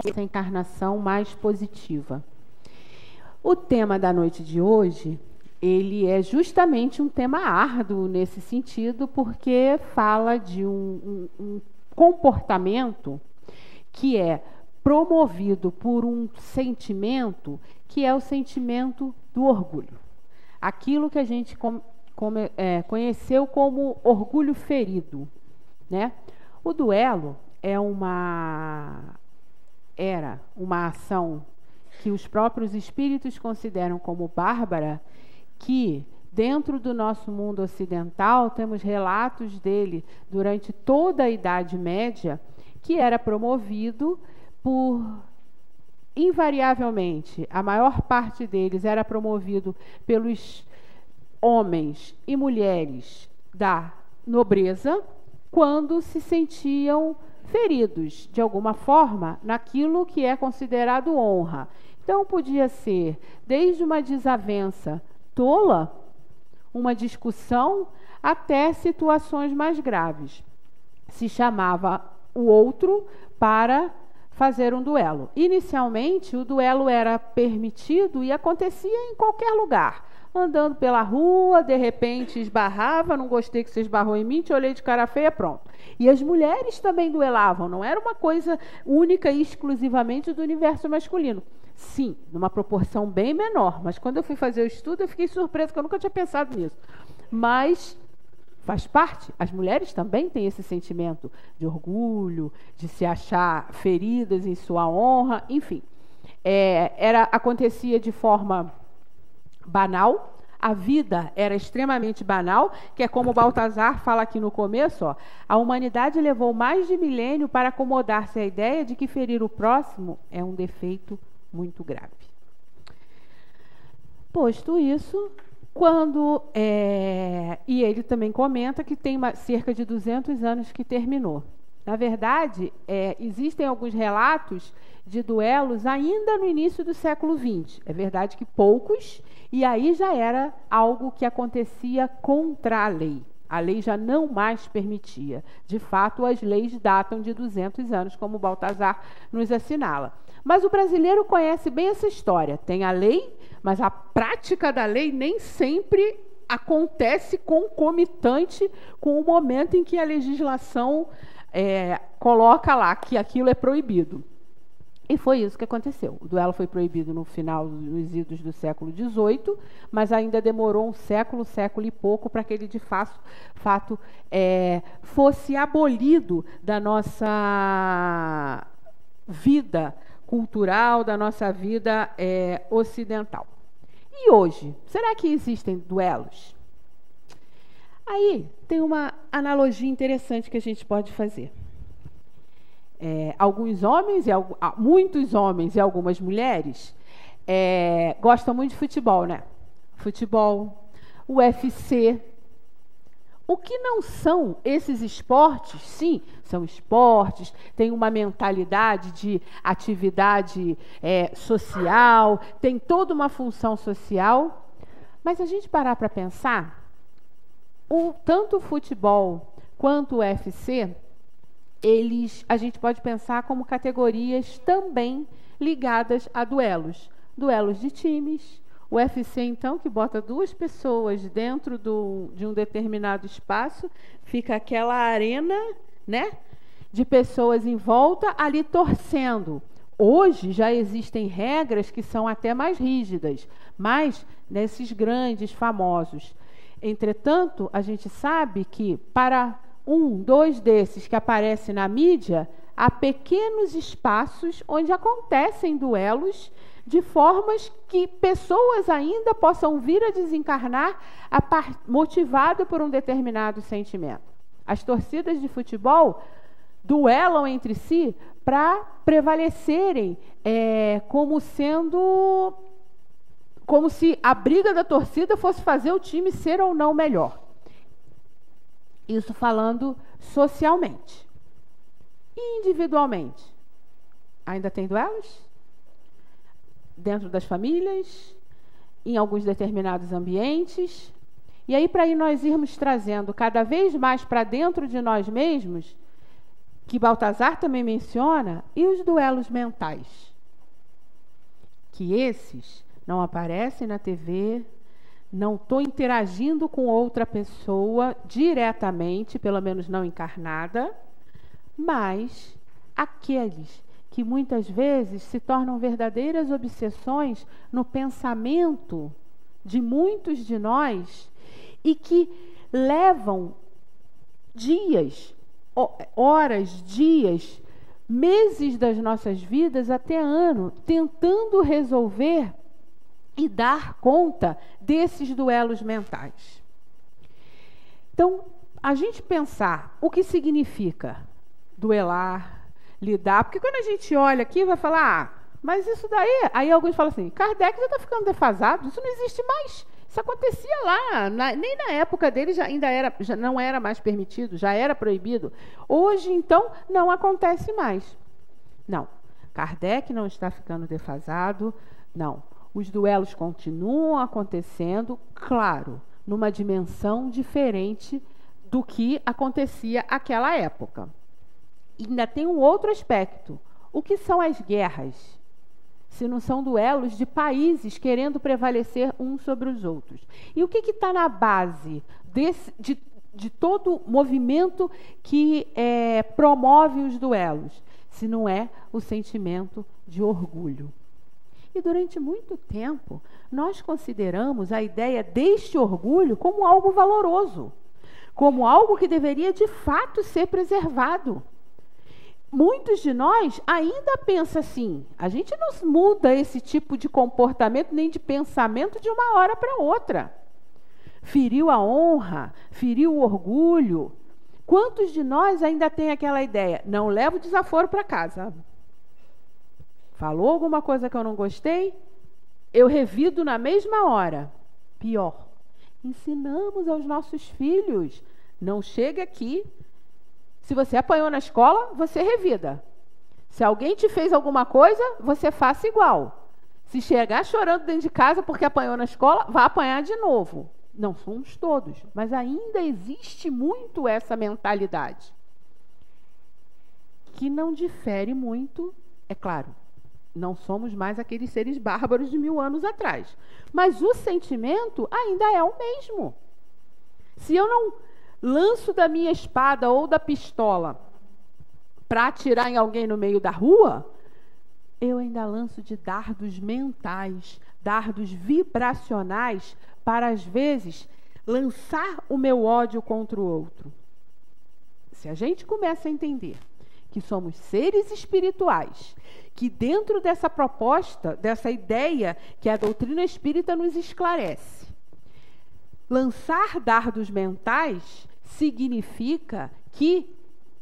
essa encarnação mais positiva. O tema da noite de hoje, ele é justamente um tema árduo nesse sentido, porque fala de um comportamento que é promovido por um sentimento que é o sentimento do orgulho. Aquilo que a gente conheceu como orgulho ferido, né? O duelo era uma ação que os próprios espíritos consideram como bárbara, que dentro do nosso mundo ocidental temos relatos dele durante toda a Idade Média, que era promovido por, invariavelmente, a maior parte deles era promovido pelos homens e mulheres da nobreza, quando se sentiam feridos, de alguma forma, naquilo que é considerado honra. Então, podia ser desde uma desavença tola, uma discussão, até situações mais graves. Se chamava o outro para fazer um duelo. Inicialmente, o duelo era permitido e acontecia em qualquer lugar. Andando pela rua, de repente esbarrava, não gostei que você esbarrou em mim, te olhei de cara feia, pronto. E as mulheres também duelavam, não era uma coisa única e exclusivamente do universo masculino. Sim, numa proporção bem menor, mas quando eu fui fazer o estudo eu fiquei surpresa, porque eu nunca tinha pensado nisso. Mas faz parte, as mulheres também têm esse sentimento de orgulho, de se achar feridas em sua honra, enfim. Acontecia de forma banal, a vida era extremamente banal, que é como Baltazar fala aqui no começo, ó, a humanidade levou mais de milênio para acomodar-se à ideia de que ferir o próximo é um defeito muito grave. Posto isso, e ele também comenta que tem cerca de 200 anos que terminou. Na verdade, existem alguns relatos de duelos ainda no início do século XX. É verdade que poucos, e aí já era algo que acontecia contra a lei. A lei já não mais permitia. De fato, as leis datam de 200 anos, como Baltazar nos assinala. Mas o brasileiro conhece bem essa história. Tem a lei, mas a prática da lei nem sempre acontece concomitante com o momento em que a legislação coloca lá que aquilo é proibido. E foi isso que aconteceu. O duelo foi proibido no final, nos idos do século XVIII, mas ainda demorou um século e pouco para que ele, de fato, fosse abolido da nossa vida cultural, da nossa vida ocidental. E hoje, será que existem duelos? Aí tem uma analogia interessante que a gente pode fazer. Alguns homens, muitos homens e algumas mulheres gostam muito de futebol, né? Futebol, UFC. O que não são esses esportes? Sim, são esportes, tem uma mentalidade de atividade social, tem toda uma função social, mas se a gente parar para pensar, tanto o futebol quanto o UFC, a gente pode pensar como categorias também ligadas a duelos. Duelos de times. O UFC, então, que bota duas pessoas dentro de um determinado espaço, fica aquela arena, né, de pessoas em volta ali torcendo. Hoje já existem regras que são até mais rígidas, mas nesses grandes, famosos. Entretanto, a gente sabe que para dois desses que aparecem na mídia, há pequenos espaços onde acontecem duelos de formas que pessoas ainda possam vir a desencarnar motivado por um determinado sentimento. As torcidas de futebol duelam entre si para prevalecerem como se a briga da torcida fosse fazer o time ser ou não melhor. Isso falando socialmente. E individualmente? Ainda tem duelos? Dentro das famílias, em alguns determinados ambientes. E aí, para nós irmos trazendo cada vez mais para dentro de nós mesmos, que Baltazar também menciona, e os duelos mentais, que esses não aparecem na TV, não estou interagindo com outra pessoa diretamente, pelo menos não encarnada, mas aqueles que muitas vezes se tornam verdadeiras obsessões no pensamento de muitos de nós e que levam dias, horas, dias, meses das nossas vidas até ano, tentando resolver e dar conta desses duelos mentais. Então, a gente pensar o que significa duelar, lidar, porque quando a gente olha aqui, vai falar, mas isso daí, aí alguns falam assim, Kardec já está ficando defasado, isso não existe mais. Isso acontecia lá, nem na época dele já não era mais permitido, já era proibido. Hoje, então, não acontece mais. Não, Kardec não está ficando defasado, não. Os duelos continuam acontecendo, claro, numa dimensão diferente do que acontecia naquela época. E ainda tem um outro aspecto. O que são as guerras? Se não são duelos de países querendo prevalecer uns sobre os outros. E o que está na base de todo movimento que promove os duelos? Se não é o sentimento de orgulho. E durante muito tempo, nós consideramos a ideia deste orgulho como algo valoroso, como algo que deveria de fato ser preservado. Muitos de nós ainda pensam assim, a gente não muda esse tipo de comportamento nem de pensamento de uma hora para outra. Feriu a honra, feriu o orgulho. Quantos de nós ainda tem aquela ideia, não levo desaforo para casa? Falou alguma coisa que eu não gostei? Eu revido na mesma hora. Pior, ensinamos aos nossos filhos, não chegue aqui. Se você apanhou na escola, você revida. Se alguém te fez alguma coisa, você faça igual. Se chegar chorando dentro de casa porque apanhou na escola, vá apanhar de novo. Não somos todos, mas ainda existe muito essa mentalidade. Que não difere muito, é claro. Não somos mais aqueles seres bárbaros de 1000 anos atrás. Mas o sentimento ainda é o mesmo. Se eu não lanço da minha espada ou da pistola para atirar em alguém no meio da rua, eu ainda lanço de dardos mentais, dardos vibracionais, para, às vezes, lançar o meu ódio contra o outro. Se a gente começa a entender que somos seres espirituais, que dentro dessa proposta, dessa ideia que a doutrina espírita nos esclarece, lançar dardos mentais significa que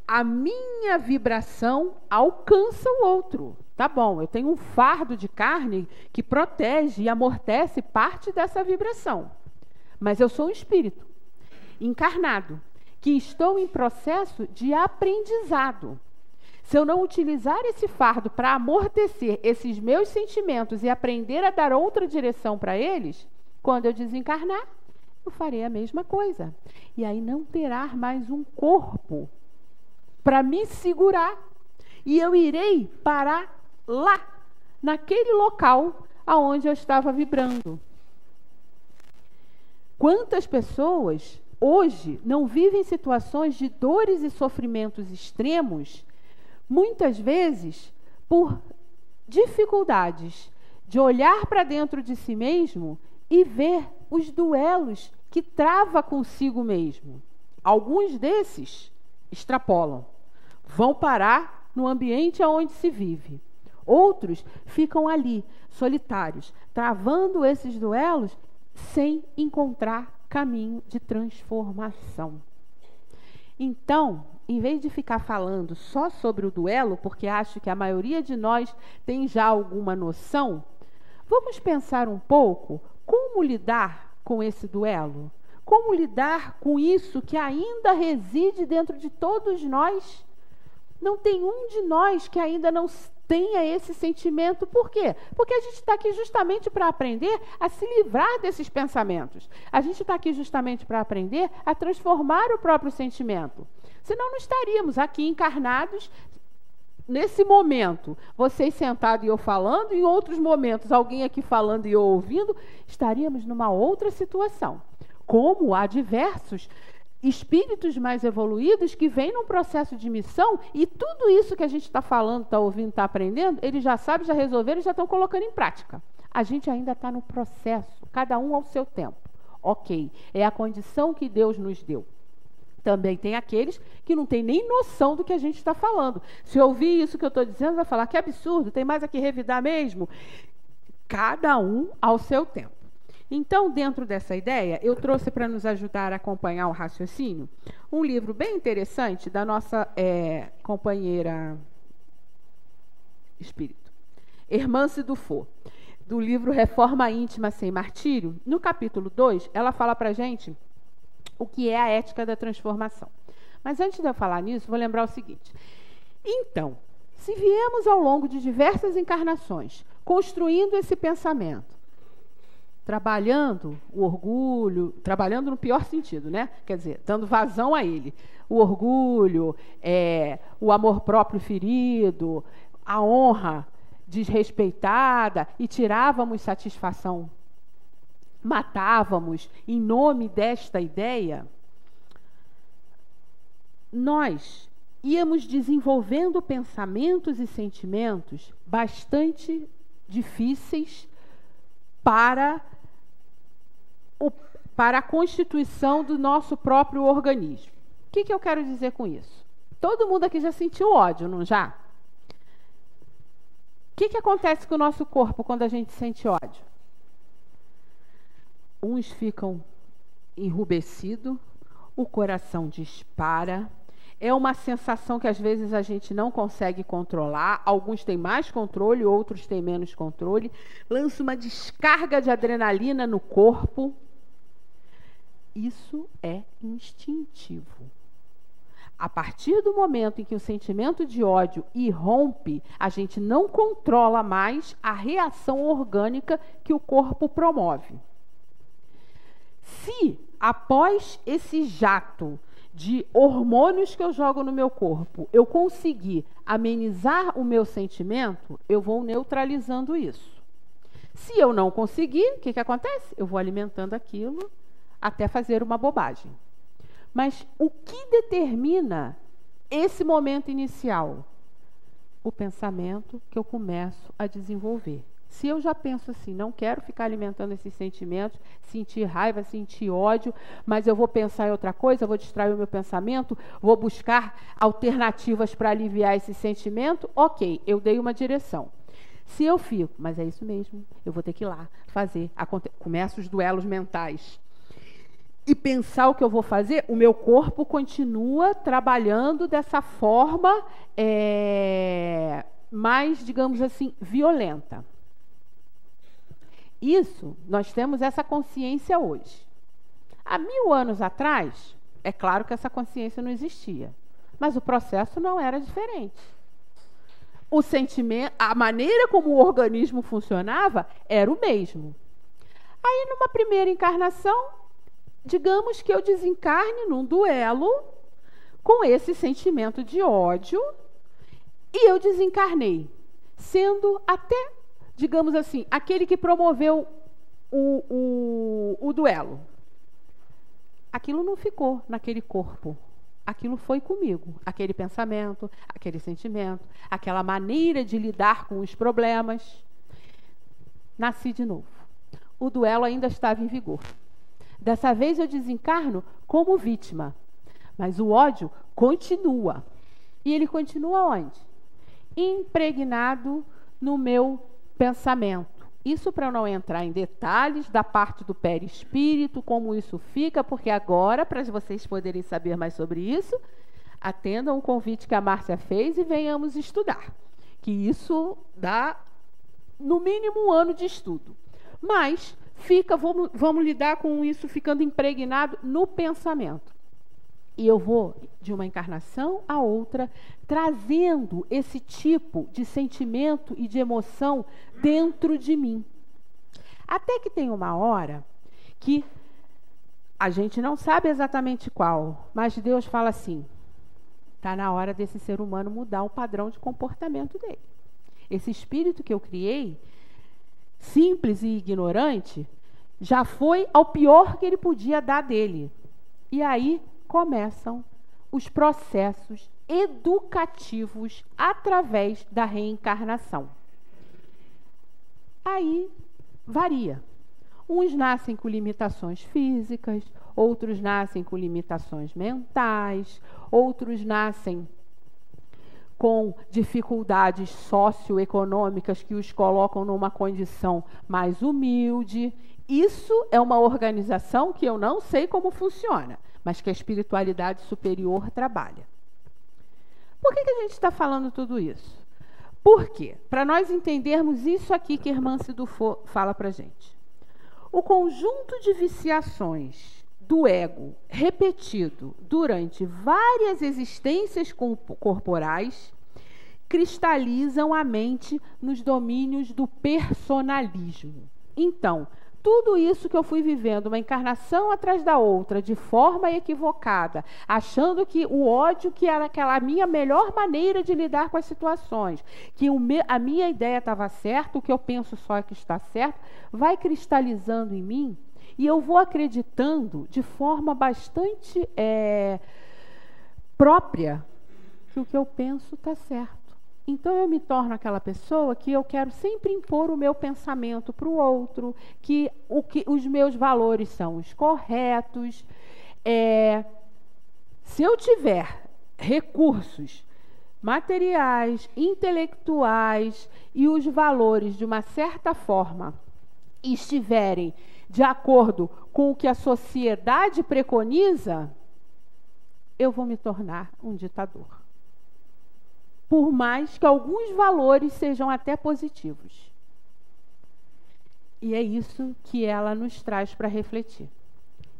a minha vibração alcança o outro. Tá bom, eu tenho um fardo de carne que protege e amortece parte dessa vibração. Mas eu sou um espírito encarnado, que estou em processo de aprendizado. Se eu não utilizar esse fardo para amortecer esses meus sentimentos e aprender a dar outra direção para eles, quando eu desencarnar, eu farei a mesma coisa. E aí não terá mais um corpo para me segurar. E eu irei parar lá, naquele local aonde eu estava vibrando. Quantas pessoas hoje não vivem situações de dores e sofrimentos extremos, muitas vezes por dificuldades de olhar para dentro de si mesmo e ver os duelos que trava consigo mesmo. Alguns desses extrapolam, vão parar no ambiente onde se vive. Outros ficam ali, solitários, travando esses duelos sem encontrar caminho de transformação. Então, em vez de ficar falando só sobre o duelo, porque acho que a maioria de nós tem já alguma noção, vamos pensar um pouco como lidar com esse duelo? Como lidar com isso que ainda reside dentro de todos nós? Não tem um de nós que ainda não tenha esse sentimento. Por quê? Porque a gente está aqui justamente para aprender a se livrar desses pensamentos. A gente está aqui justamente para aprender a transformar o próprio sentimento. Senão não estaríamos aqui encarnados nesse momento, vocês sentados e eu falando, em outros momentos, alguém aqui falando e eu ouvindo, estaríamos numa outra situação. Como há diversos espíritos mais evoluídos que vêm num processo de missão e tudo isso que a gente está falando, está ouvindo, está aprendendo, eles já sabem, já resolveram e já estão colocando em prática. A gente ainda está no processo, cada um ao seu tempo. Ok, é a condição que Deus nos deu. Também tem aqueles que não têm nem noção do que a gente está falando. Se ouvir isso que eu estou dizendo, vai falar que absurdo, tem mais a que revidar mesmo. Cada um ao seu tempo. Então, dentro dessa ideia, eu trouxe para nos ajudar a acompanhar o raciocínio um livro bem interessante da nossa companheira espírito, Hermance Dufour, do livro Reforma Íntima Sem Martírio. No capítulo 2, ela fala para a gente o que é a ética da transformação. Mas antes de eu falar nisso, vou lembrar o seguinte. Então, se viemos ao longo de diversas encarnações, construindo esse pensamento, trabalhando o orgulho, trabalhando no pior sentido, né? Quer dizer, dando vazão a ele. O orgulho, o amor próprio ferido, a honra desrespeitada, e tirávamos satisfação, matávamos em nome desta ideia, nós íamos desenvolvendo pensamentos e sentimentos bastante difíceis para a constituição do nosso próprio organismo. O que eu quero dizer com isso? Todo mundo aqui já sentiu ódio, não já? O que acontece com o nosso corpo quando a gente sente ódio? Uns ficam enrubescidos, o coração dispara. É uma sensação que às vezes a gente não consegue controlar. Alguns têm mais controle, outros têm menos controle. Lança uma descarga de adrenalina no corpo. Isso é instintivo. A partir do momento em que o sentimento de ódio irrompe, a gente não controla mais a reação orgânica que o corpo promove. Se, após esse jato de hormônios que eu jogo no meu corpo, eu conseguir amenizar o meu sentimento, eu vou neutralizando isso. Se eu não conseguir, o que acontece? Eu vou alimentando aquilo até fazer uma bobagem. Mas o que determina esse momento inicial? O pensamento que eu começo a desenvolver. Se eu já penso assim, não quero ficar alimentando esses sentimentos, sentir raiva, sentir ódio, mas eu vou pensar em outra coisa, vou distrair o meu pensamento, vou buscar alternativas para aliviar esse sentimento, ok, eu dei uma direção. Se eu fico, mas é isso mesmo, eu vou ter que ir lá fazer, começam os duelos mentais. E pensar o que eu vou fazer, o meu corpo continua trabalhando dessa forma mais, digamos assim, violenta. Isso, nós temos essa consciência hoje. Há 1000 anos atrás, é claro que essa consciência não existia, mas o processo não era diferente. O sentimento, a maneira como o organismo funcionava era o mesmo. Aí, numa primeira encarnação, digamos que eu desencarne num duelo com esse sentimento de ódio e eu desencarnei, sendo até, digamos assim, aquele que promoveu o duelo. Aquilo não ficou naquele corpo. Aquilo foi comigo. Aquele pensamento, aquele sentimento, aquela maneira de lidar com os problemas. Nasci de novo. O duelo ainda estava em vigor. Dessa vez eu desencarno como vítima. Mas o ódio continua. E ele continua onde? Impregnado no meu pensamento. Isso para eu não entrar em detalhes da parte do perispírito, como isso fica, porque agora, para vocês poderem saber mais sobre isso, atendam o convite que a Márcia fez e venhamos estudar. Que isso dá, no mínimo, 1 ano de estudo. Mas vamos lidar com isso ficando impregnado no pensamento. E eu vou, de uma encarnação a outra, trazendo esse tipo de sentimento e de emoção dentro de mim. Até que tem uma hora que a gente não sabe exatamente qual, mas Deus fala assim: Está na hora desse ser humano mudar o padrão de comportamento dele. Esse espírito que eu criei, simples e ignorante, já foi ao pior que ele podia dar dele. E aí começam os processos educativos através da reencarnação. Aí varia. Uns nascem com limitações físicas, outros nascem com limitações mentais, outros nascem com dificuldades socioeconômicas que os colocam numa condição mais humilde. Isso é uma organização que eu não sei como funciona, mas que a espiritualidade superior trabalha. Por que a gente está falando tudo isso? Por quê? Para nós entendermos isso aqui que Hermance Dufour fala para a gente. O conjunto de viciações do ego repetido durante várias existências corporais cristalizam a mente nos domínios do personalismo. Então, tudo isso que eu fui vivendo, uma encarnação atrás da outra, de forma equivocada, achando que o ódio que era aquela minha melhor maneira de lidar com as situações, que a minha ideia estava certa, o que eu penso só é que está certo, vai cristalizando em mim e eu vou acreditando de forma bastante própria que o que eu penso está certo. Então eu me torno aquela pessoa que eu quero sempre impor o meu pensamento para o outro, que os meus valores são os corretos. Se eu tiver recursos materiais, intelectuais e os valores, de uma certa forma, estiverem de acordo com o que a sociedade preconiza, eu vou me tornar um ditador. Por mais que alguns valores sejam até positivos. E é isso que ela nos traz para refletir.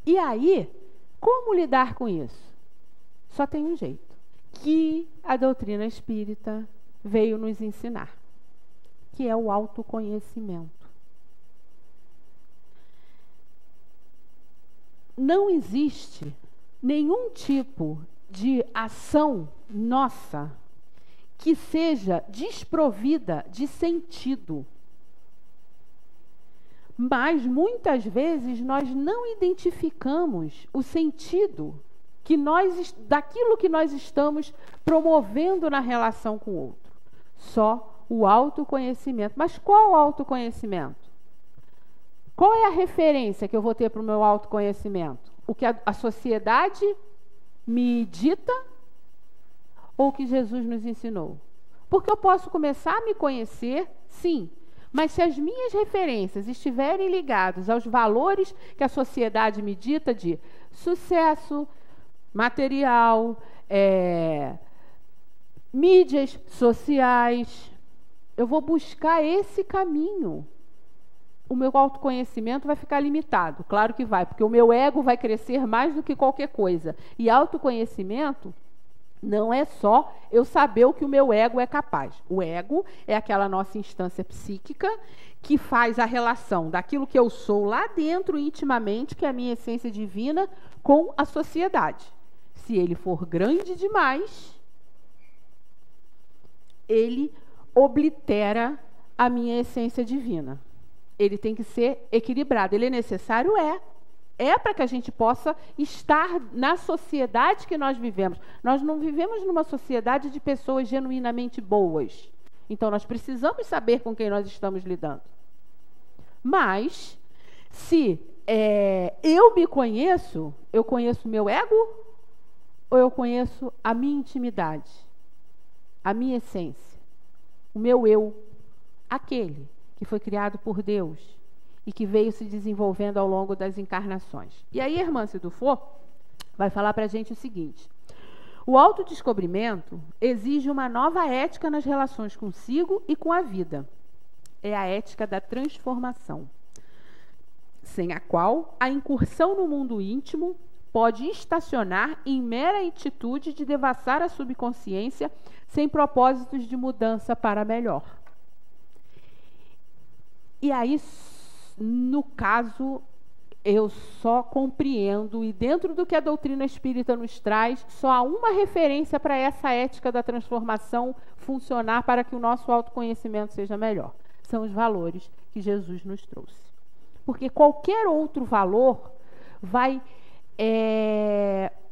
E aí, como lidar com isso? Só tem um jeito, que a doutrina espírita veio nos ensinar, que é o autoconhecimento. Não existe nenhum tipo de ação nossa que seja desprovida de sentido. Mas, muitas vezes, nós não identificamos o sentido daquilo que nós estamos promovendo na relação com o outro. Só o autoconhecimento. Mas qual o autoconhecimento? Qual é a referência que eu vou ter para o meu autoconhecimento? O que a sociedade me dita? Ou o que Jesus nos ensinou? Porque eu posso começar a me conhecer, sim, mas se as minhas referências estiverem ligadas aos valores que a sociedade me dita de sucesso material, mídias sociais, eu vou buscar esse caminho. O meu autoconhecimento vai ficar limitado. Claro que vai, porque o meu ego vai crescer mais do que qualquer coisa. E autoconhecimento não é só eu saber o que o meu ego é capaz. O ego é aquela nossa instância psíquica que faz a relação daquilo que eu sou lá dentro, intimamente, que é a minha essência divina, com a sociedade. Se ele for grande demais, ele oblitera a minha essência divina. Ele tem que ser equilibrado. Ele é necessário? É para que a gente possa estar na sociedade que nós vivemos. Nós não vivemos numa sociedade de pessoas genuinamente boas. Então, nós precisamos saber com quem nós estamos lidando. Mas, se eu me conheço, eu conheço o meu ego ou eu conheço a minha intimidade, a minha essência, o meu eu, aquele que foi criado por Deus e que veio se desenvolvendo ao longo das encarnações. E aí, Hermance Dufour vai falar para a gente o seguinte: o autodescobrimento exige uma nova ética nas relações consigo e com a vida. É a ética da transformação, sem a qual a incursão no mundo íntimo pode estacionar em mera atitude de devassar a subconsciência sem propósitos de mudança para melhor. E aí, no caso, eu só compreendo, e dentro do que a doutrina espírita nos traz, só há uma referência para essa ética da transformação funcionar para que o nosso autoconhecimento seja melhor. São os valores que Jesus nos trouxe. Porque qualquer outro valor vai,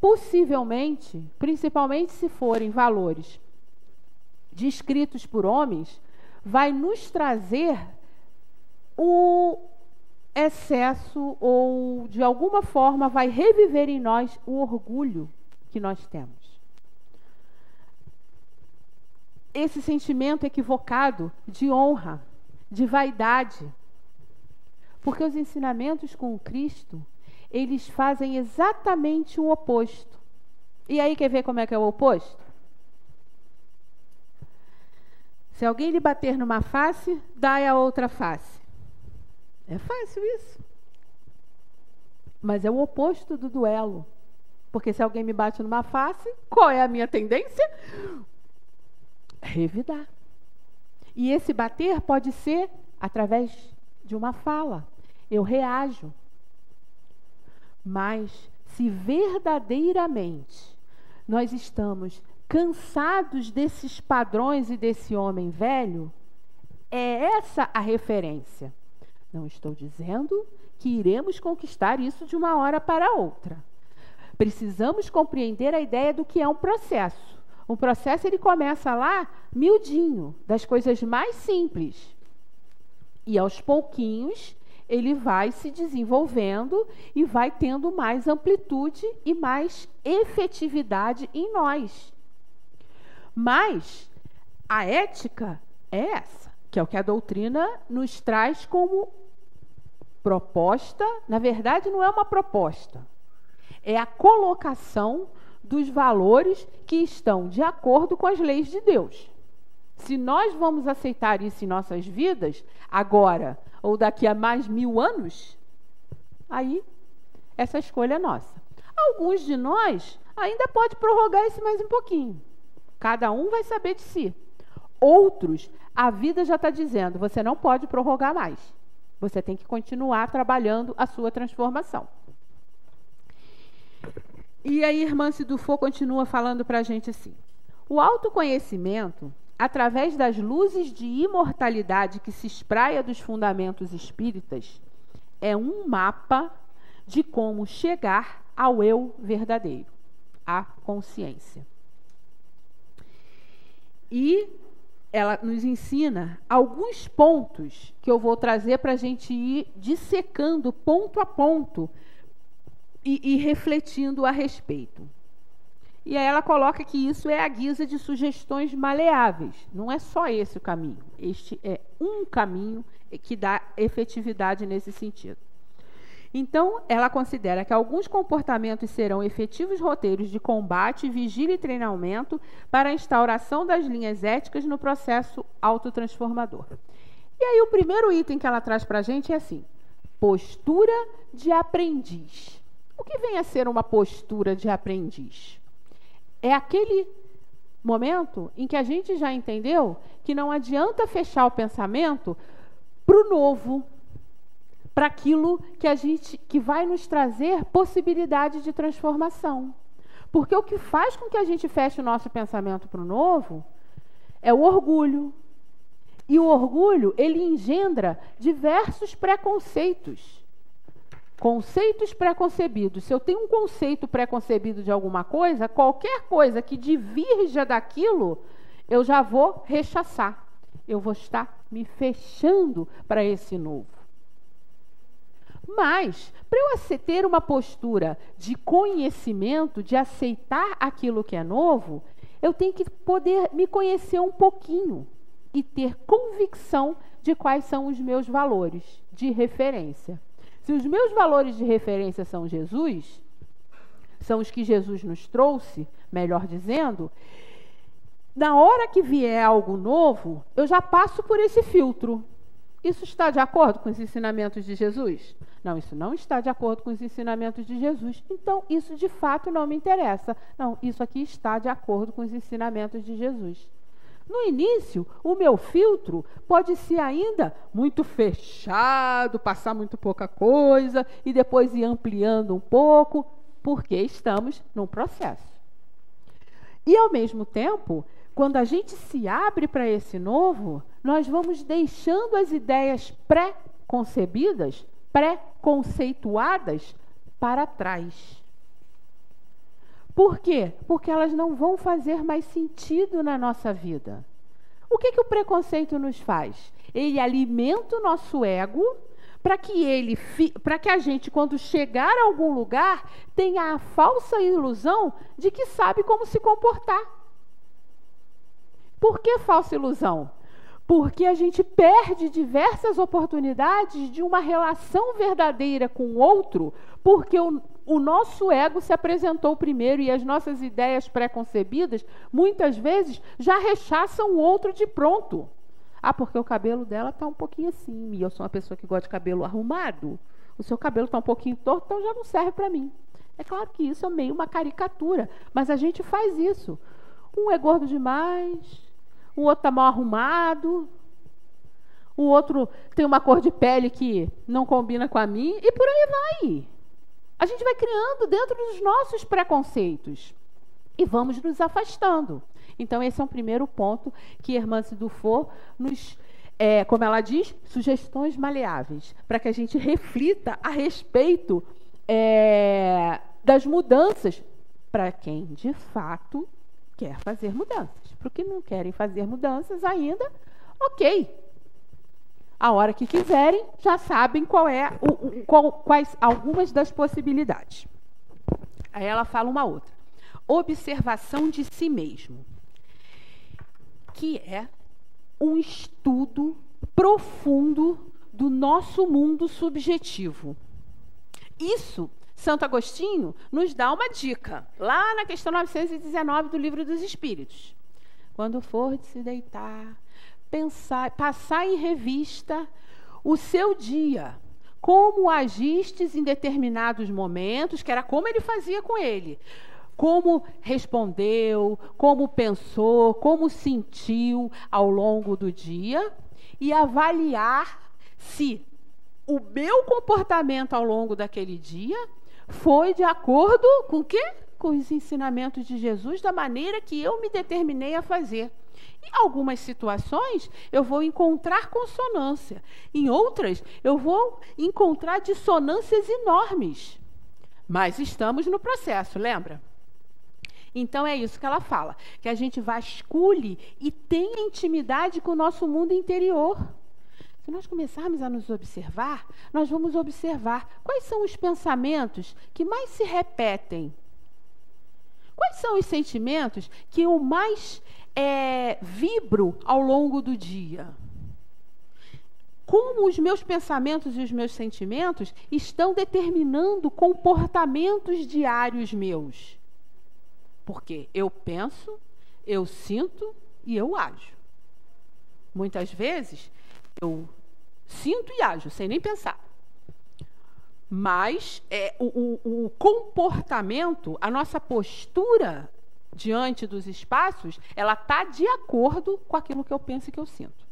possivelmente, principalmente se forem valores descritos por homens, vai nos trazer o excesso, ou de alguma forma vai reviver em nós o orgulho que nós temos. Esse sentimento equivocado de honra, de vaidade. Porque os ensinamentos com o Cristo, eles fazem exatamente o oposto. E aí, quer ver como é que é o oposto? Se alguém lhe bater numa face, dai a outra face. É fácil isso. Mas é o oposto do duelo. Porque se alguém me bate numa face, qual é a minha tendência? Revidar. E esse bater pode ser através de uma fala. Eu reajo. Mas se verdadeiramente nós estamos cansados desses padrões e desse homem velho, é essa a referência. Não estou dizendo que iremos conquistar isso de uma hora para outra. Precisamos compreender a ideia do que é um processo. Um processo, ele começa lá, miudinho, das coisas mais simples. E aos pouquinhos, ele vai se desenvolvendo e vai tendo mais amplitude e mais efetividade em nós. Mas a ética é essa, que é o que a doutrina nos traz como proposta. Na verdade, não é uma proposta, é a colocação dos valores que estão de acordo com as leis de Deus. Se nós vamos aceitar isso em nossas vidas, agora ou daqui a mais 1000 anos, aí essa escolha é nossa. Alguns de nós ainda pode prorrogar isso mais um pouquinho. Cada um vai saber de si. Outros, a vida já está dizendo, você não pode prorrogar mais. Você tem que continuar trabalhando a sua transformação. E aí, irmã Cidufo continua falando para a gente assim: o autoconhecimento, através das luzes de imortalidade que se espraia dos fundamentos espíritas, é um mapa de como chegar ao eu verdadeiro, à consciência. E ela nos ensina alguns pontos que eu vou trazer para a gente ir dissecando ponto a ponto e refletindo a respeito. E aí ela coloca que isso é a guisa de sugestões maleáveis. Não é só esse o caminho. Este é um caminho que dá efetividade nesse sentido. Então, ela considera que alguns comportamentos serão efetivos roteiros de combate, vigília e treinamento para a instauração das linhas éticas no processo autotransformador. E aí, o primeiro item que ela traz para a gente é assim: postura de aprendiz. O que vem a ser uma postura de aprendiz? É aquele momento em que a gente já entendeu que não adianta fechar o pensamento para o novo, para aquilo que vai nos trazer possibilidade de transformação. Porque o que faz com que a gente feche o nosso pensamento para o novo é o orgulho. E o orgulho, ele engendra diversos preconceitos. Conceitos preconcebidos. Se eu tenho um conceito preconcebido de alguma coisa, qualquer coisa que divirja daquilo, eu já vou rechaçar. Eu vou estar me fechando para esse novo. Mas, para eu ter uma postura de conhecimento, de aceitar aquilo que é novo, eu tenho que poder me conhecer um pouquinho e ter convicção de quais são os meus valores de referência. Se os meus valores de referência são Jesus, são os que Jesus nos trouxe, melhor dizendo, na hora que vier algo novo, eu já passo por esse filtro. Isso está de acordo com os ensinamentos de Jesus? Não, isso não está de acordo com os ensinamentos de Jesus. Então, isso de fato não me interessa. Não, isso aqui está de acordo com os ensinamentos de Jesus. No início, o meu filtro pode ser ainda muito fechado, passar muito pouca coisa e depois ir ampliando um pouco, porque estamos num processo. E, ao mesmo tempo, quando a gente se abre para esse novo, nós vamos deixando as ideias pré-concebidas, pré-conceituadas para trás. Por quê? Porque elas não vão fazer mais sentido na nossa vida. O que o preconceito nos faz? Ele alimenta o nosso ego para que a gente, quando chegar a algum lugar, tenha a falsa ilusão de que sabe como se comportar. Por que falsa ilusão? Porque a gente perde diversas oportunidades de uma relação verdadeira com o outro, porque o nosso ego se apresentou primeiro e as nossas ideias pré-concebidas, muitas vezes, já rechaçam o outro de pronto. Ah, porque o cabelo dela está um pouquinho assim, e eu sou uma pessoa que gosta de cabelo arrumado. O seu cabelo está um pouquinho torto, então já não serve para mim. É claro que isso é meio uma caricatura, mas a gente faz isso. Um é gordo demais, o outro está mal arrumado, o outro tem uma cor de pele que não combina com a minha, e por aí vai. A gente vai criando dentro dos nossos preconceitos e vamos nos afastando. Então, esse é um primeiro ponto que Hermance Dufour nos, como ela diz, sugestões maleáveis, para que a gente reflita a respeito das mudanças para quem, de fato, quer fazer mudanças. Para os que não querem fazer mudanças ainda, ok. A hora que quiserem, já sabem quais algumas das possibilidades. Aí ela fala uma outra. Observação de si mesmo, que é um estudo profundo do nosso mundo subjetivo. Isso, Santo Agostinho nos dá uma dica, lá na questão 919 do Livro dos Espíritos. Quando for de se deitar, passar em revista o seu dia, como agistes em determinados momentos, que era como ele fazia com ele, como respondeu, como pensou, como sentiu ao longo do dia, e avaliar se o meu comportamento ao longo daquele dia foi de acordo com o quê? Com os ensinamentos de Jesus, da maneira que eu me determinei a fazer. Em algumas situações, eu vou encontrar consonância. Em outras, eu vou encontrar dissonâncias enormes. Mas estamos no processo, lembra? Então, é isso que ela fala, que a gente vasculhe e tenha intimidade com o nosso mundo interior. Se nós começarmos a nos observar, nós vamos observar quais são os pensamentos que mais se repetem. Quais são os sentimentos que eu mais vibro ao longo do dia? Como os meus pensamentos e os meus sentimentos estão determinando comportamentos diários meus? Porque eu penso, eu sinto e eu ajo. Muitas vezes, eu sinto e ajo, sem nem pensar. Mas o comportamento, a nossa postura diante dos espaços, ela está de acordo com aquilo que eu penso e que eu sinto.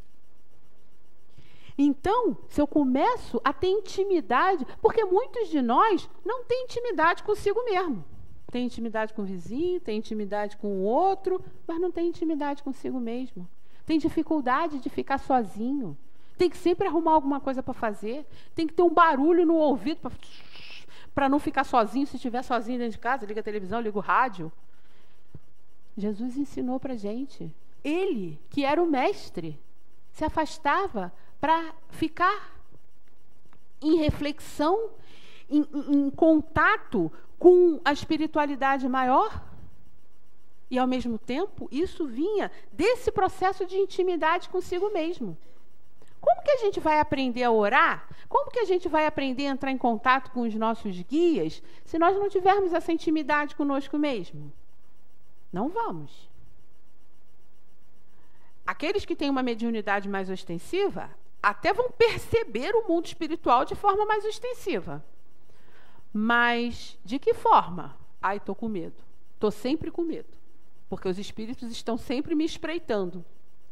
Então, se eu começo a ter intimidade, porque muitos de nós não têm intimidade consigo mesmo. Tem intimidade com o vizinho, tem intimidade com o outro, mas não tem intimidade consigo mesmo. Tem dificuldade de ficar sozinho. Tem que sempre arrumar alguma coisa para fazer. Tem que ter um barulho no ouvido para não ficar sozinho. Se estiver sozinho dentro de casa, liga a televisão, liga o rádio. Jesus ensinou para a gente. Ele, que era o mestre, se afastava para ficar em reflexão, em contato com a espiritualidade maior. E, ao mesmo tempo, isso vinha desse processo de intimidade consigo mesmo. Como que a gente vai aprender a orar? Como que a gente vai aprender a entrar em contato com os nossos guias se nós não tivermos essa intimidade conosco mesmo? Não vamos. Aqueles que têm uma mediunidade mais ostensiva até vão perceber o mundo espiritual de forma mais ostensiva. Mas de que forma? Ai, estou com medo. Estou sempre com medo. Porque os espíritos estão sempre me espreitando.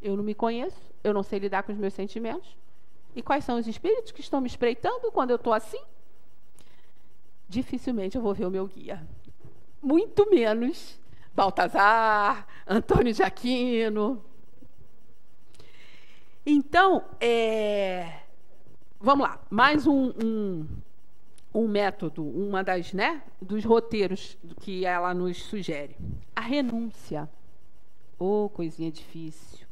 Eu não me conheço, eu não sei lidar com os meus sentimentos. E quais são os espíritos que estão me espreitando quando eu estou assim? Dificilmente eu vou ver o meu guia. Muito menos Baltazar, Antônio de Aquino. Então, vamos lá, mais um método, uma das, dos roteiros que ela nos sugere. A renúncia. Oh, coisinha difícil.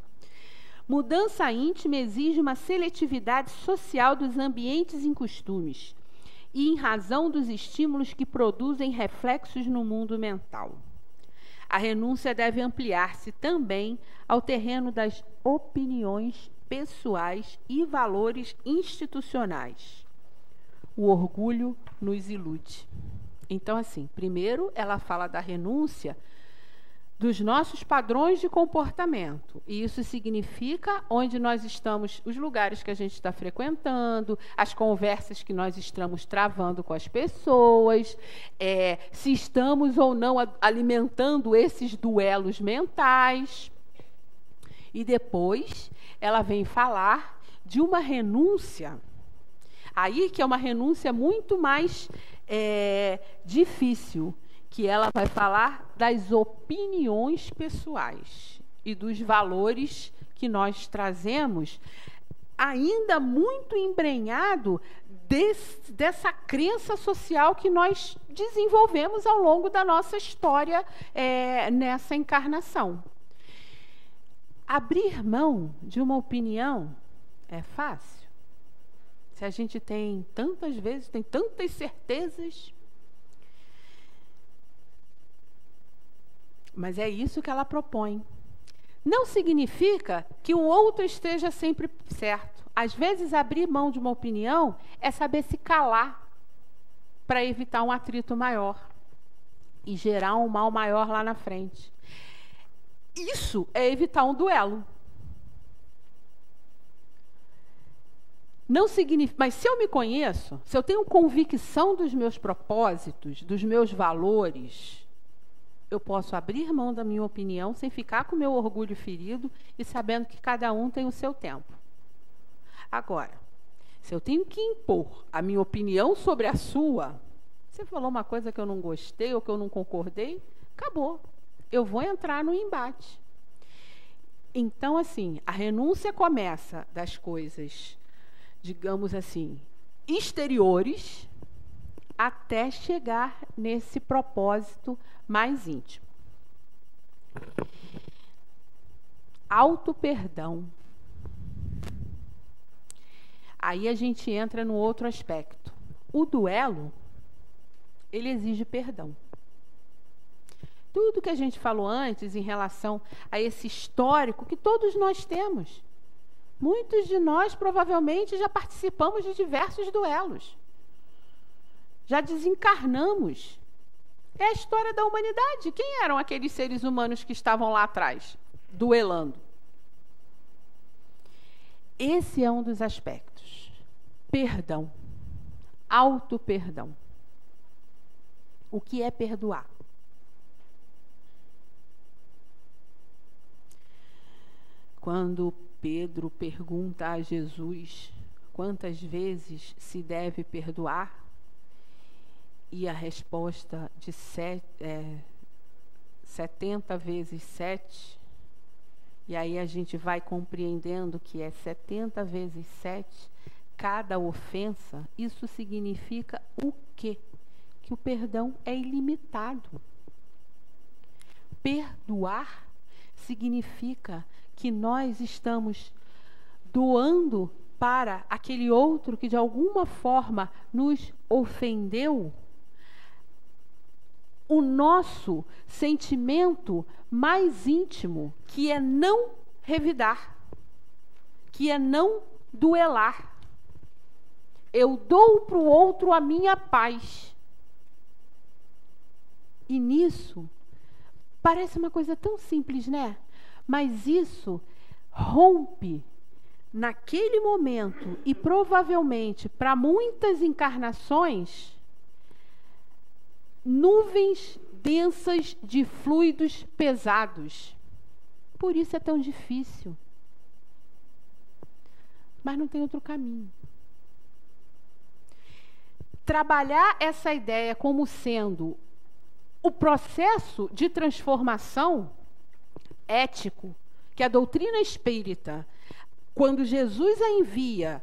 Mudança íntima exige uma seletividade social dos ambientes e costumes, e em razão dos estímulos que produzem reflexos no mundo mental. A renúncia deve ampliar-se também ao terreno das opiniões pessoais e valores institucionais. O orgulho nos ilude. Então, assim, primeiro ela fala da renúncia dos nossos padrões de comportamento. E isso significa onde nós estamos, os lugares que a gente está frequentando, as conversas que nós estamos travando com as pessoas, se estamos ou não alimentando esses duelos mentais. E depois ela vem falar de uma renúncia. Aí que é uma renúncia muito mais difícil, que ela vai falar das opiniões pessoais e dos valores que nós trazemos, ainda muito embrenhado dessa crença social que nós desenvolvemos ao longo da nossa história nessa encarnação. Abrir mão de uma opinião é fácil? Se a gente tem tantas vezes, tem tantas certezas. Mas é isso que ela propõe. Não significa que o outro esteja sempre certo. Às vezes, abrir mão de uma opinião é saber se calar para evitar um atrito maior e gerar um mal maior lá na frente. Isso é evitar um duelo. Não significa, mas se eu me conheço, se eu tenho convicção dos meus propósitos, dos meus valores, eu posso abrir mão da minha opinião sem ficar com o meu orgulho ferido e sabendo que cada um tem o seu tempo. Agora, se eu tenho que impor a minha opinião sobre a sua, você falou uma coisa que eu não gostei ou que eu não concordei, acabou. Eu vou entrar no embate. Então, assim, a renúncia começa das coisas, digamos assim, exteriores, até chegar nesse propósito mais íntimo. Auto-perdão. Aí a gente entra no outro aspecto. O duelo, ele exige perdão. Tudo que a gente falou antes em relação a esse histórico que todos nós temos. Muitos de nós provavelmente já participamos de diversos duelos. Já desencarnamos. É a história da humanidade. Quem eram aqueles seres humanos que estavam lá atrás, duelando? Esse é um dos aspectos. Perdão. Auto-perdão. O que é perdoar? Quando Pedro pergunta a Jesus quantas vezes se deve perdoar, e a resposta de 70 vezes 7, e aí a gente vai compreendendo que é 70 vezes 7 cada ofensa, isso significa o quê? Que o perdão é ilimitado. Perdoar significa que nós estamos doando para aquele outro que de alguma forma nos ofendeu o nosso sentimento mais íntimo, que é não revidar, que é não duelar. Eu dou para o outro a minha paz. E nisso, parece uma coisa tão simples, né? Mas isso rompe naquele momento e provavelmente para muitas encarnações nuvens densas de fluidos pesados. Por isso é tão difícil. mas não tem outro caminho. Trabalhar essa ideia como sendo o processo de transformação ético que a doutrina espírita, quando Jesus a envia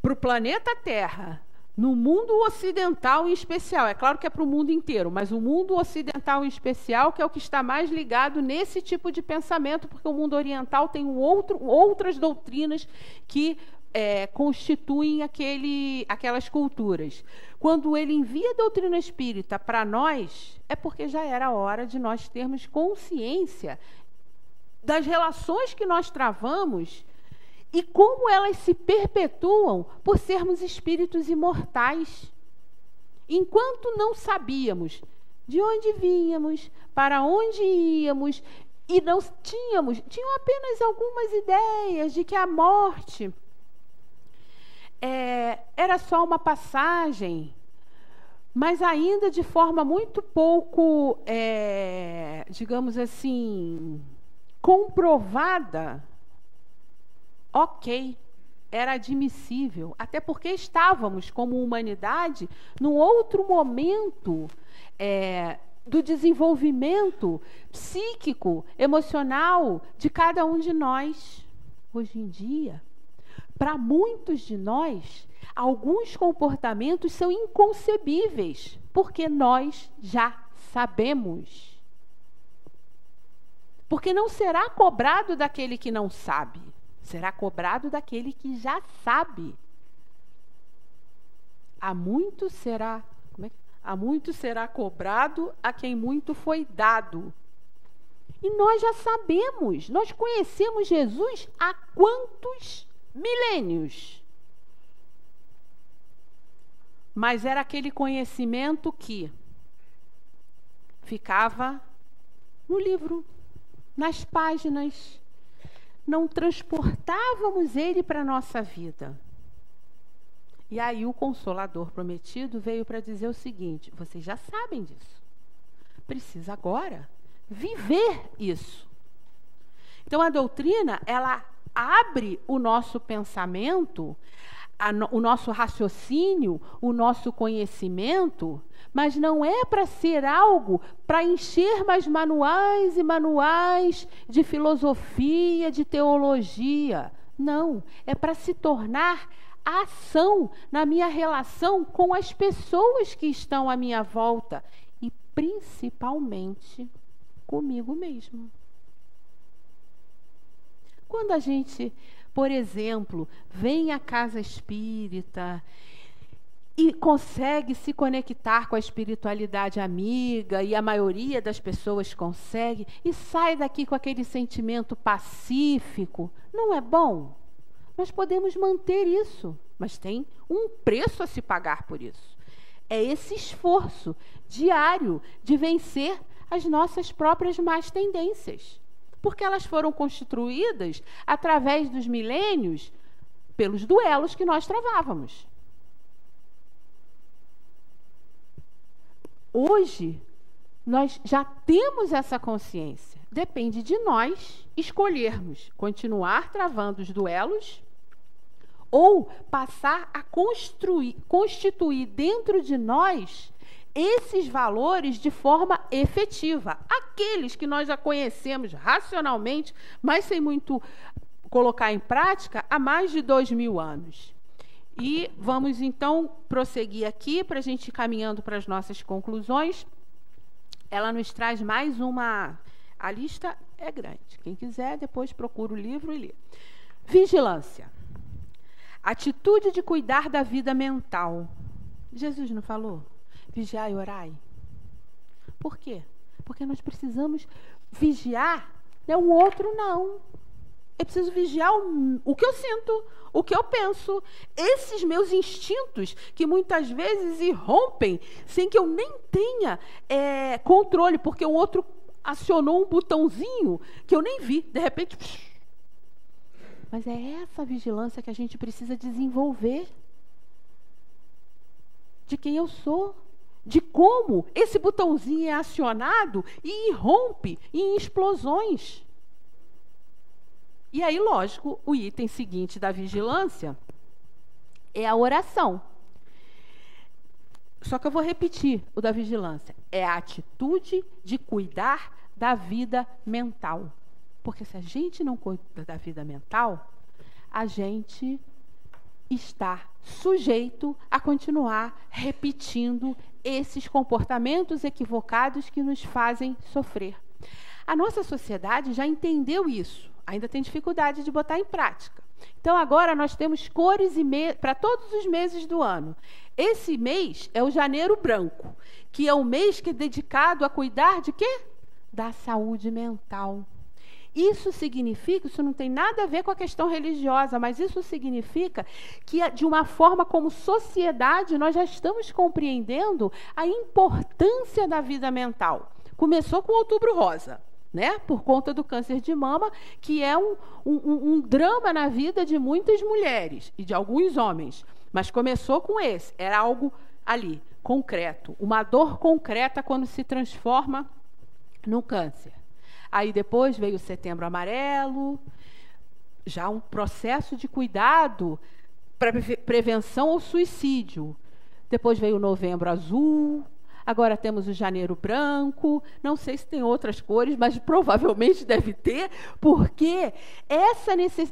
para o planeta Terra, no mundo ocidental em especial, é claro que é para o mundo inteiro, mas o mundo ocidental em especial, que é o que está mais ligado nesse tipo de pensamento, porque o mundo oriental tem outras doutrinas que constituem aquelas culturas. Quando ele envia a doutrina espírita para nós, é porque já era hora de nós termos consciência das relações que nós travamos e como elas se perpetuam por sermos espíritos imortais. Enquanto não sabíamos de onde vínhamos, para onde íamos, e não tinham apenas algumas ideias de que a morte era só uma passagem, mas ainda de forma muito pouco, digamos assim, comprovada. Ok, era admissível, até porque estávamos, como humanidade, num outro momento do desenvolvimento psíquico, emocional de cada um de nós. Hoje em dia, para muitos de nós, alguns comportamentos são inconcebíveis, porque nós já sabemos. Porque não será cobrado daquele que não sabe. Será cobrado daquele que já sabe. Há muito será cobrado a quem muito foi dado. E nós já sabemos, nós conhecemos Jesus há quantos milênios? Mas era aquele conhecimento que ficava no livro, nas páginas. Não transportávamos ele para a nossa vida. E aí o Consolador Prometido veio para dizer o seguinte: vocês já sabem disso. Precisa agora viver isso. Então a doutrina, ela abre o nosso pensamento, o nosso raciocínio, o nosso conhecimento, mas não é para ser algo para encher mais manuais e manuais de filosofia, de teologia. Não, é para se tornar ação na minha relação com as pessoas que estão à minha volta e principalmente comigo mesmo. Quando a gente, por exemplo, vem à casa espírita e consegue se conectar com a espiritualidade amiga, e a maioria das pessoas consegue, e sai daqui com aquele sentimento pacífico, não é bom? Nós podemos manter isso, mas tem um preço a se pagar por isso. É esse esforço diário de vencer as nossas próprias más tendências, porque elas foram constituídas através dos milênios pelos duelos que nós travávamos. Hoje, nós já temos essa consciência. Depende de nós escolhermos continuar travando os duelos ou passar a constituir dentro de nós esses valores de forma efetiva. Aqueles que nós já conhecemos racionalmente, mas sem muito colocar em prática, há mais de 2000 anos. E vamos, então, prosseguir aqui, para a gente ir caminhando para as nossas conclusões. Ela nos traz mais uma... A lista é grande. Quem quiser, depois procura o livro e lê. Vigilância. Atitude de cuidar da vida mental. Jesus não falou? Vigiai e orai. Por quê? Porque nós precisamos vigiar, né? O outro não. Eu preciso vigiar o que eu sinto, o que eu penso. Esses meus instintos que muitas vezes irrompem sem que eu nem tenha controle, porque o outro acionou um botãozinho que eu nem vi. De repente... Mas é essa vigilância que a gente precisa desenvolver. De quem eu sou. De como esse botãozinho é acionado e irrompe em explosões. E aí, lógico, o item seguinte da vigilância é a oração. Só que eu vou repetir o da vigilância. É a atitude de cuidar da vida mental. Porque se a gente não cuida da vida mental, a gente está sujeito a continuar repetindo esses comportamentos equivocados que nos fazem sofrer. A nossa sociedade já entendeu isso, ainda tem dificuldade de botar em prática. Então, agora nós temos cores para todos os meses do ano. Esse mês é o janeiro branco, que é o mês que é dedicado a cuidar de quê? Da saúde mental. Isso significa, isso não tem nada a ver com a questão religiosa, mas isso significa que, de uma forma como sociedade, nós já estamos compreendendo a importância da vida mental. Começou com o Outubro Rosa, né? Por conta do câncer de mama, que é um drama na vida de muitas mulheres e de alguns homens. Mas começou com esse, era algo ali, concreto, uma dor concreta quando se transforma no câncer. Aí depois veio o Setembro Amarelo, já um processo de cuidado para prevenção ao suicídio. Depois veio o Novembro Azul, agora temos o Janeiro Branco, não sei se tem outras cores, mas provavelmente deve ter, porque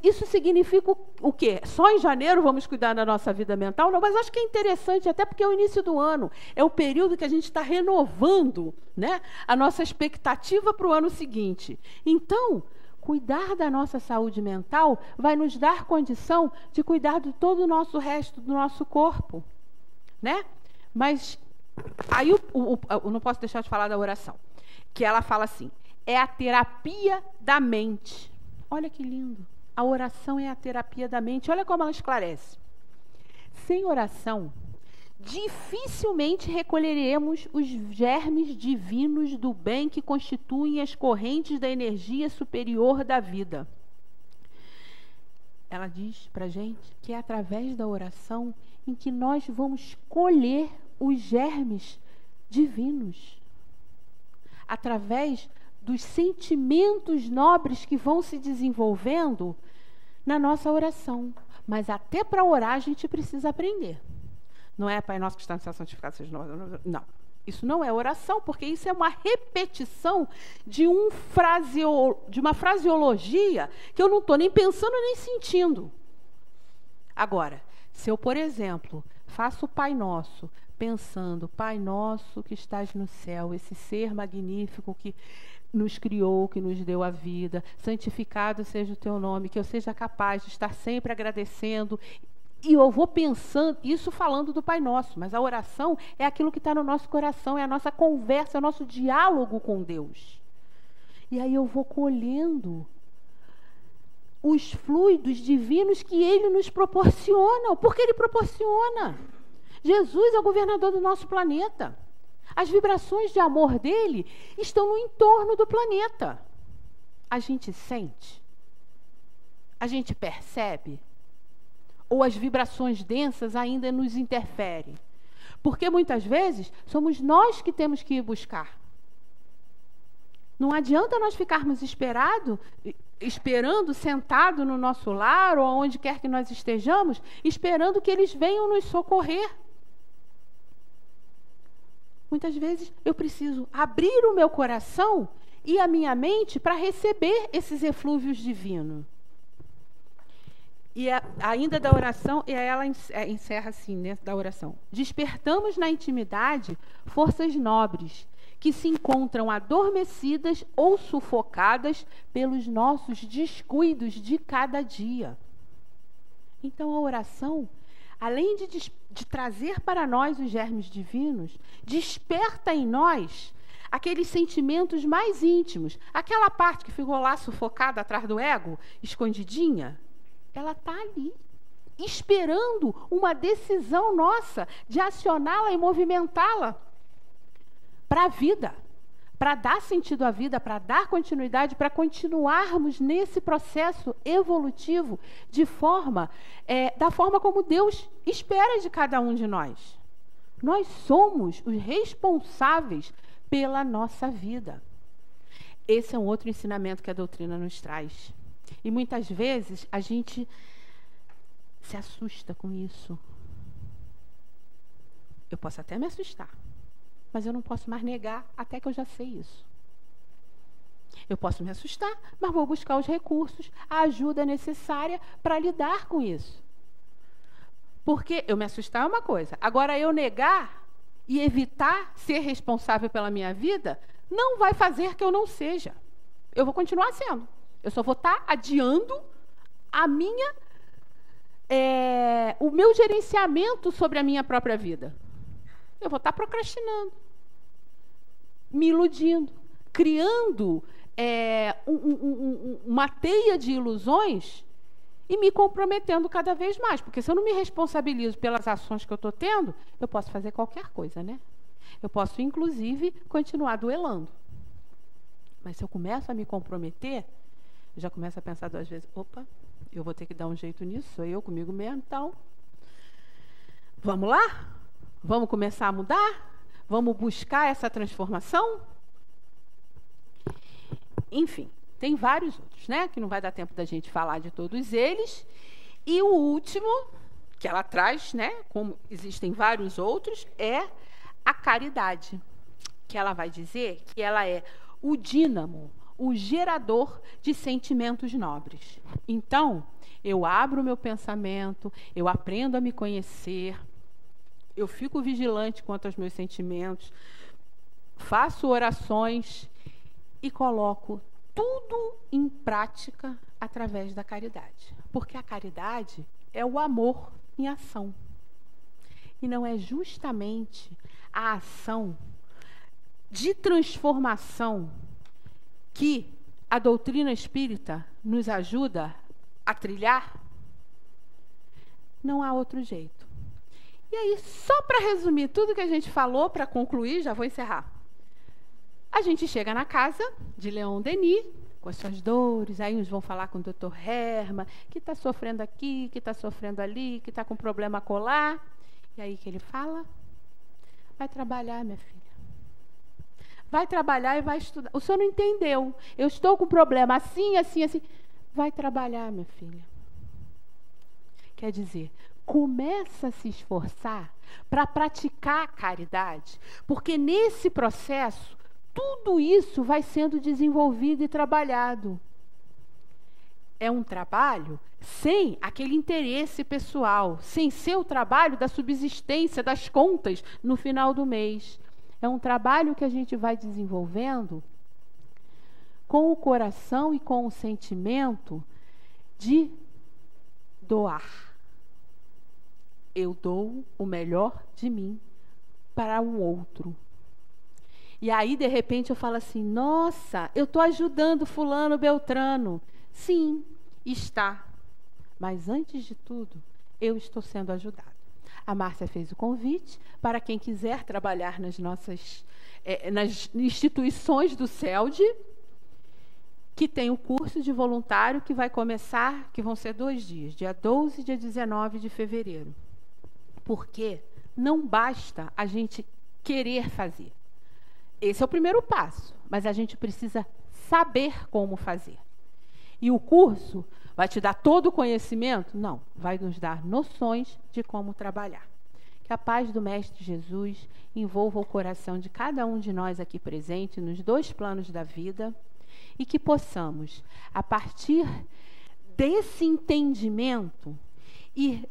isso significa o quê? Só em janeiro vamos cuidar da nossa vida mental? Não, mas acho que é interessante, até porque é o início do ano, é o período que a gente está renovando, né, a nossa expectativa para o ano seguinte. Então, cuidar da nossa saúde mental vai nos dar condição de cuidar de todo o nosso resto do nosso corpo, né? Mas aí eu não posso deixar de falar da oração, que ela fala assim, é a terapia da mente. Olha que lindo. A oração é a terapia da mente. Olha como ela esclarece. Sem oração, dificilmente recolheremos os germes divinos do bem que constituem as correntes da energia superior da vida. Ela diz para a gente que é através da oração em que nós vamos colher os germes divinos, através dos sentimentos nobres que vão se desenvolvendo na nossa oração. Mas até para orar a gente precisa aprender. Não é Pai Nosso que está no céu, santificado seja o nome. Não, isso não é oração, porque isso é uma repetição de uma fraseologia que eu não estou nem pensando nem sentindo. Agora, se eu, por exemplo, faço o Pai Nosso, pensando, Pai Nosso que estás no céu, esse ser magnífico que nos criou, que nos deu a vida, santificado seja o teu nome, que eu seja capaz de estar sempre agradecendo. E eu vou pensando, isso falando do Pai Nosso, mas a oração é aquilo que está no nosso coração, é a nossa conversa, é o nosso diálogo com Deus. E aí eu vou colhendo os fluidos divinos que Ele nos proporciona, porque Ele proporciona. Jesus é o governador do nosso planeta. As vibrações de amor dele estão no entorno do planeta. A gente sente? A gente percebe? Ou as vibrações densas ainda nos interferem? Porque muitas vezes somos nós que temos que ir buscar. Não adianta nós ficarmos esperando sentado no nosso lar ou onde quer que nós estejamos, esperando que eles venham nos socorrer. Muitas vezes eu preciso abrir o meu coração e a minha mente para receber esses eflúvios divinos. E ainda da oração, e ela encerra assim, né, da oração. Despertamos na intimidade forças nobres que se encontram adormecidas ou sufocadas pelos nossos descuidos de cada dia. Então a oração, além de trazer para nós os germes divinos, desperta em nós aqueles sentimentos mais íntimos. Aquela parte que ficou lá sufocada atrás do ego, escondidinha, ela está ali, esperando uma decisão nossa de acioná-la e movimentá-la para a vida, para dar sentido à vida, para dar continuidade, para continuarmos nesse processo evolutivo da forma como Deus espera de cada um de nós. Nós somos os responsáveis pela nossa vida. Esse é um outro ensinamento que a doutrina nos traz. E muitas vezes a gente se assusta com isso. Eu posso até me assustar, mas eu não posso mais negar até que eu já sei isso. Eu posso me assustar, mas vou buscar os recursos, a ajuda necessária para lidar com isso. Porque eu me assustar é uma coisa. Agora, eu negar e evitar ser responsável pela minha vida não vai fazer que eu não seja. Eu vou continuar sendo. Eu só vou estar adiando o meu gerenciamento sobre a minha própria vida. Eu vou estar procrastinando, me iludindo, criando uma teia de ilusões e me comprometendo cada vez mais. Porque se eu não me responsabilizo pelas ações que eu estou tendo, eu posso fazer qualquer coisa, né? Eu posso, inclusive, continuar duelando. Mas se eu começo a me comprometer, eu já começo a pensar 2 vezes, opa, eu vou ter que dar um jeito nisso, sou eu comigo mesmo, então, vamos lá? Vamos começar a mudar? Vamos buscar essa transformação? Enfim, tem vários outros, né? Que não vai dar tempo da gente falar de todos eles. E o último, que ela traz, né? Como existem vários outros, é a caridade. Que ela vai dizer que ela é o dínamo, o gerador de sentimentos nobres. Então, eu abro o meu pensamento, eu aprendo a me conhecer, eu fico vigilante quanto aos meus sentimentos, faço orações e coloco tudo em prática através da caridade. Porque a caridade é o amor em ação. E não é justamente a ação de transformação que a doutrina espírita nos ajuda a trilhar? Não há outro jeito. E aí, só para resumir tudo que a gente falou, para concluir, já vou encerrar. A gente chega na casa de Leon Denis, com as suas dores, aí uns vão falar com o Dr. Herman, que está sofrendo aqui, que está sofrendo ali, que está com problema acolá. E aí que ele fala, vai trabalhar, minha filha. Vai trabalhar e vai estudar. O senhor não entendeu. Eu estou com problema assim, assim, assim. Vai trabalhar, minha filha. Quer dizer, começa a se esforçar para praticar a caridade, porque nesse processo, tudo isso vai sendo desenvolvido e trabalhado. É um trabalho sem aquele interesse pessoal, sem ser o trabalho da subsistência, das contas no final do mês. É um trabalho que a gente vai desenvolvendo com o coração e com o sentimento de doar. Eu dou o melhor de mim para o outro. E aí, de repente, eu falo assim, nossa, eu estou ajudando fulano, beltrano. Sim, está. Mas, antes de tudo, eu estou sendo ajudado. A Márcia fez o convite para quem quiser trabalhar nas nossas nas instituições do CELD, que tem o curso de voluntário que vai começar, que vão ser 2 dias, dia 12 e dia 19 de fevereiro. Porque não basta a gente querer fazer. Esse é o primeiro passo, mas a gente precisa saber como fazer. E o curso vai te dar todo o conhecimento? Não, vai nos dar noções de como trabalhar. Que a paz do Mestre Jesus envolva o coração de cada um de nós aqui presente, nos 2 planos da vida, e que possamos, a partir desse entendimento, ir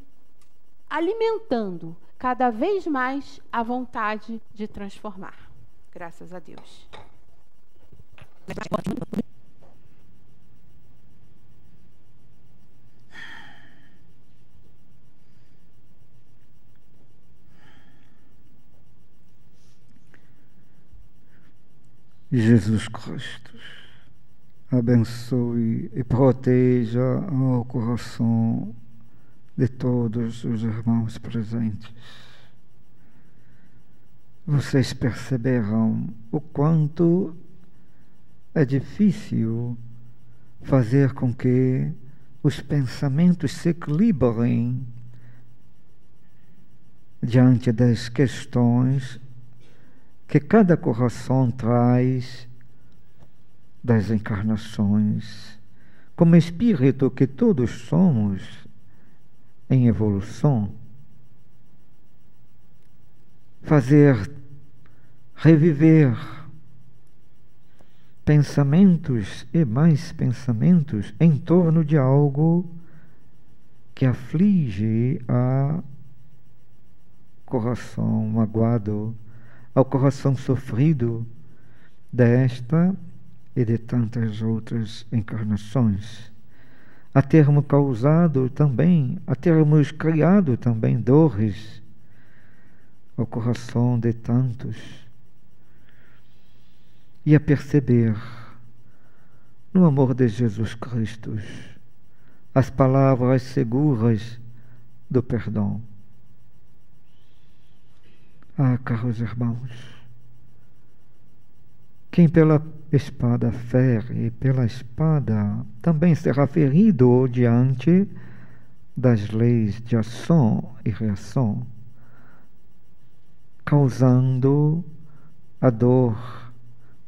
alimentando cada vez mais a vontade de transformar. Graças a Deus. Jesus Cristo, abençoe e proteja o coração de todos os irmãos presentes. Vocês perceberão o quanto é difícil fazer com que os pensamentos se equilibrem diante das questões que cada coração traz das encarnações, como espírito que todos somos em evolução, fazer reviver pensamentos e mais pensamentos em torno de algo que aflige a coração magoado, ao coração sofrido desta e de tantas outras encarnações, a termos causado também, a termos criado também dores ao coração de tantos, e a perceber no amor de Jesus Cristo as palavras seguras do perdão. Ah, caros irmãos, quem pela espada fere e pela espada também será ferido diante das leis de ação e reação, causando a dor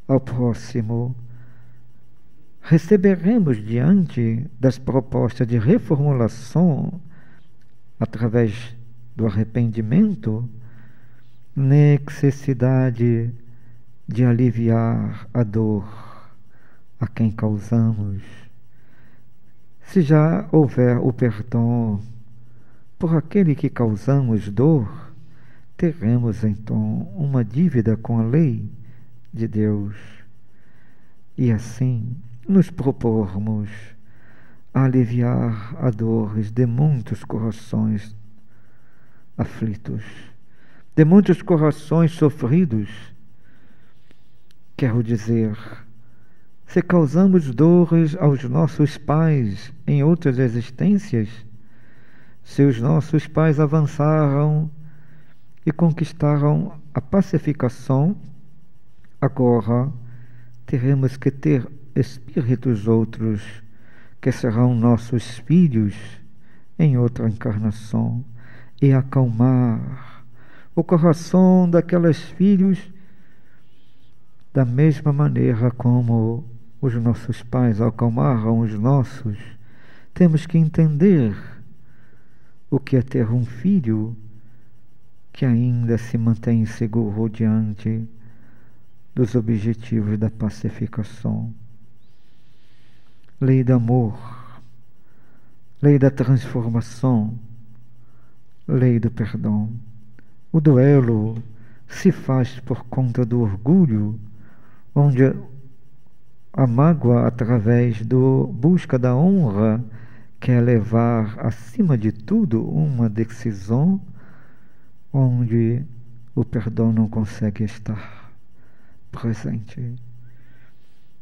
ao próximo. Receberemos diante das propostas de reformulação através do arrependimento necessidade de aliviar a dor a quem causamos. Se já houver o perdão por aquele que causamos dor, teremos então uma dívida com a lei de Deus, e assim nos propormos a aliviar a dores de muitos corações aflitos, de muitos corações sofridos. Quero dizer, se causamos dores aos nossos pais em outras existências, se os nossos pais avançaram e conquistaram a pacificação, agora teremos que ter espíritos outros que serão nossos filhos em outra encarnação e acalmar o coração daqueles filhos da mesma maneira como os nossos pais acalmaram os nossos. Temos que entender o que é ter um filho que ainda se mantém seguro diante dos objetivos da pacificação. Lei do amor, lei da transformação, lei do perdão. O duelo se faz por conta do orgulho, onde a mágoa, através da busca da honra, quer levar acima de tudo uma decisão onde o perdão não consegue estar presente.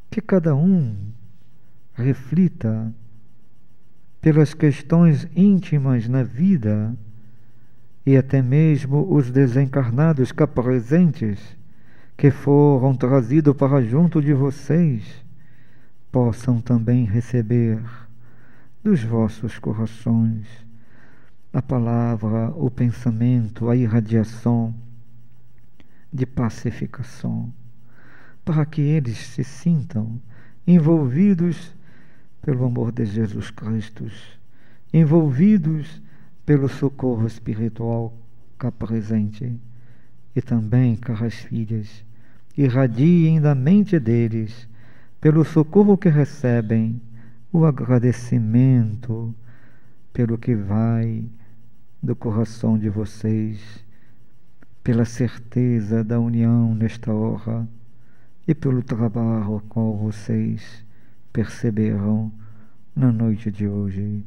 Que cada um reflita pelas questões íntimas na vida e até mesmo os desencarnados cá presentes que foram trazidos para junto de vocês possam também receber dos vossos corações a palavra, o pensamento, a irradiação de pacificação, para que eles se sintam envolvidos pelo amor de Jesus Cristo, envolvidos pelo socorro espiritual cá presente, e também, caras filhas, irradiem da mente deles, pelo socorro que recebem, o agradecimento pelo que vai do coração de vocês, pela certeza da união nesta hora e pelo trabalho qual vocês perceberam na noite de hoje.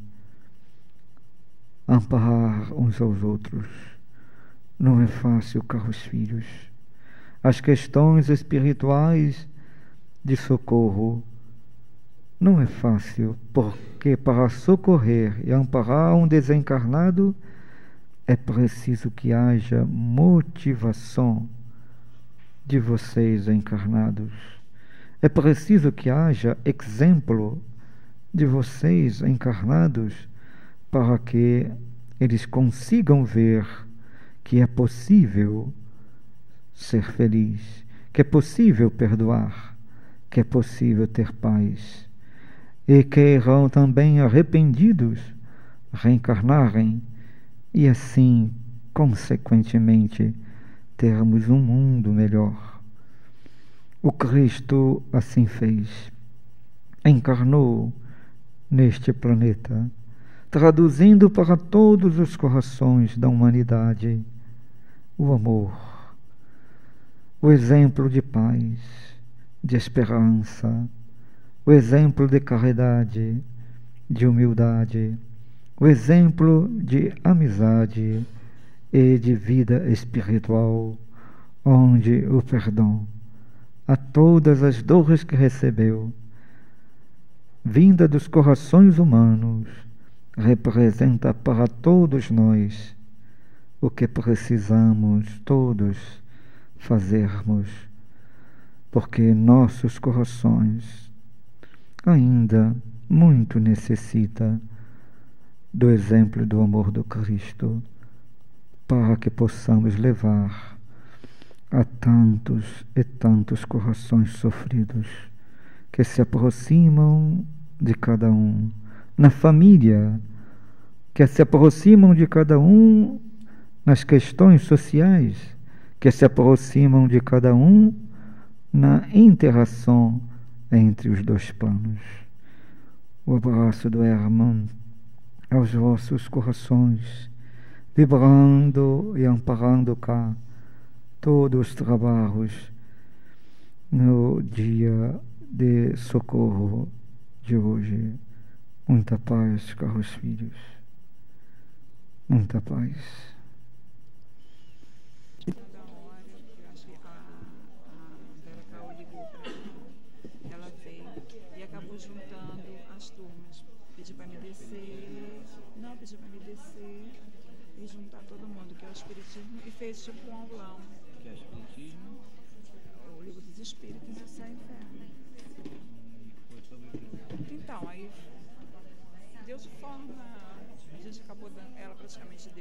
Amparar uns aos outros não é fácil, caros filhos. As questões espirituais de socorro não é fácil, porque para socorrer e amparar um desencarnado é preciso que haja motivação de vocês encarnados. É preciso que haja exemplo de vocês encarnados para que eles consigam ver que é possível ser feliz, que é possível perdoar, que é possível ter paz. e queiram também arrependidos reencarnarem e assim, consequentemente, termos um mundo melhor. O Cristo assim fez. Encarnou neste planeta, traduzindo para todos os corações da humanidade o amor, o exemplo de paz, de esperança, o exemplo de caridade, de humildade, o exemplo de amizade e de vida espiritual, onde o perdão a todas as dores que recebeu, vinda dos corações humanos, representa para todos nós o que precisamos todos fazermos, porque nossos corações ainda muito necessitam do exemplo do amor do Cristo, para que possamos levar a tantos e tantos corações sofridos que se aproximam de cada um na família, que se aproximam de cada um nas questões sociais, que se aproximam de cada um na interação entre os dois planos. O abraço do Hermann aos vossos corações, vibrando e amparando cá todos os trabalhos no dia de socorro de hoje. Muita paz, caros filhos. Muita paz. Ela veio e acabou juntando as turmas. Pedi para me descer, não pedi para me descer e juntar todo mundo, que é o Espiritismo, e fez tipo um aulão. Que é Espiritismo? O Livro dos Espíritos e o Céu e Inferno. Então, aí deu de forma, a gente acabou dando, ela praticamente deu